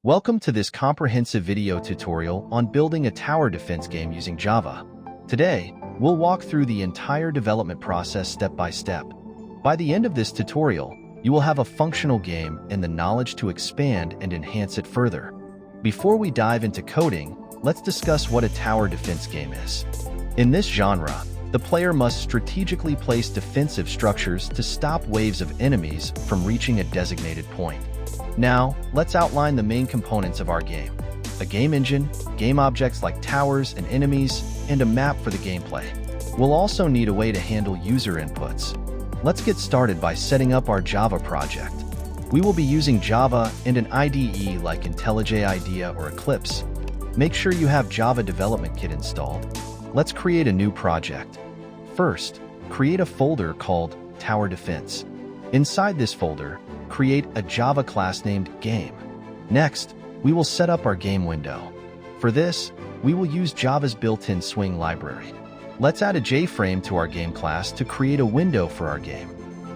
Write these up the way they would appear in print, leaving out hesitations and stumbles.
Welcome to this comprehensive video tutorial on building a tower defense game using Java. Today, we'll walk through the entire development process step by step. By the end of this tutorial, you will have a functional game and the knowledge to expand and enhance it further. Before we dive into coding, let's discuss what a tower defense game is. In this genre, the player must strategically place defensive structures to stop waves of enemies from reaching a designated point. Now, let's outline the main components of our game: a game engine, game objects like towers and enemies, and a map for the gameplay. We'll also need a way to handle user inputs. Let's get started by setting up our Java project. We will be using Java and an IDE like IntelliJ IDEA or Eclipse. Make sure you have Java Development Kit installed. Let's create a new project. First, create a folder called Tower Defense. Inside this folder, create a Java class named Game. Next, we will set up our game window. For this, we will use Java's built-in Swing library. Let's add a JFrame to our game class to create a window for our game.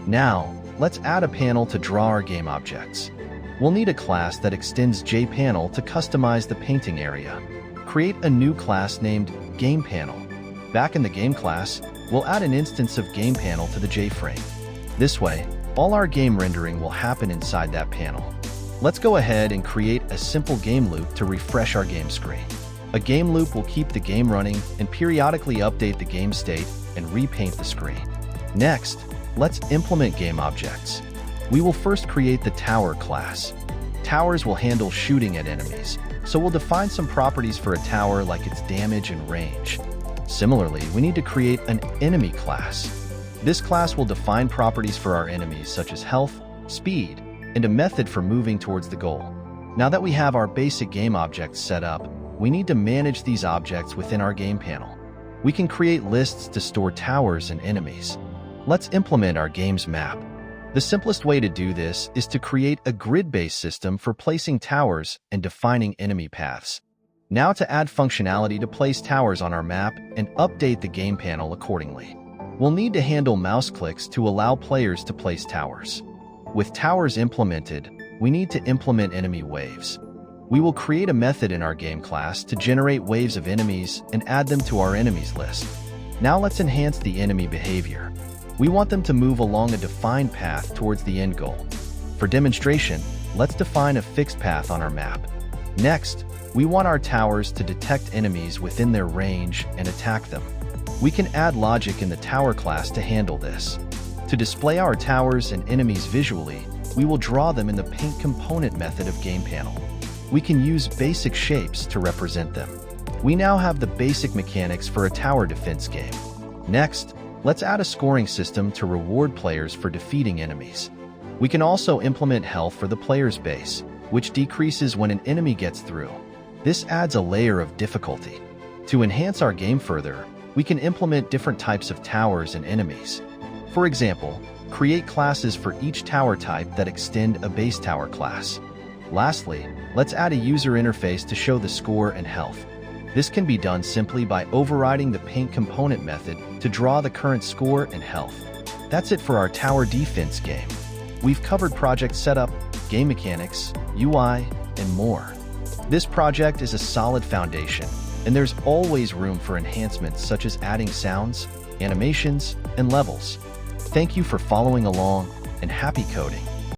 Now, let's add a panel to draw our game objects. We'll need a class that extends JPanel to customize the painting area. Create a new class named GamePanel. Back in the game class, we'll add an instance of GamePanel to the JFrame. This way, all our game rendering will happen inside that panel. Let's go ahead and create a simple game loop to refresh our game screen. A game loop will keep the game running and periodically update the game state and repaint the screen. Next, let's implement game objects. We will first create the Tower class. Towers will handle shooting at enemies, so we'll define some properties for a tower like its damage and range. Similarly, we need to create an Enemy class. This class will define properties for our enemies such as health, speed, and a method for moving towards the goal. Now that we have our basic game objects set up, we need to manage these objects within our game panel. We can create lists to store towers and enemies. Let's implement our game's map. The simplest way to do this is to create a grid-based system for placing towers and defining enemy paths. Now to add functionality to place towers on our map and update the game panel accordingly. We'll need to handle mouse clicks to allow players to place towers. With towers implemented, we need to implement enemy waves. We will create a method in our game class to generate waves of enemies and add them to our enemies list. Now let's enhance the enemy behavior. We want them to move along a defined path towards the end goal. For demonstration, let's define a fixed path on our map. Next, we want our towers to detect enemies within their range and attack them. We can add logic in the Tower class to handle this. To display our towers and enemies visually, we will draw them in the Paint Component method of GamePanel. We can use basic shapes to represent them. We now have the basic mechanics for a tower defense game. Next, let's add a scoring system to reward players for defeating enemies. We can also implement health for the player's base, which decreases when an enemy gets through. This adds a layer of difficulty. To enhance our game further, we can implement different types of towers and enemies. For example, create classes for each tower type that extend a base tower class. Lastly, let's add a user interface to show the score and health. This can be done simply by overriding the Paint Component method to draw the current score and health. That's it for our tower defense game. We've covered project setup, game mechanics, UI, and more. This project is a solid foundation, and there's always room for enhancements such as adding sounds, animations, and levels. Thank you for following along, and happy coding!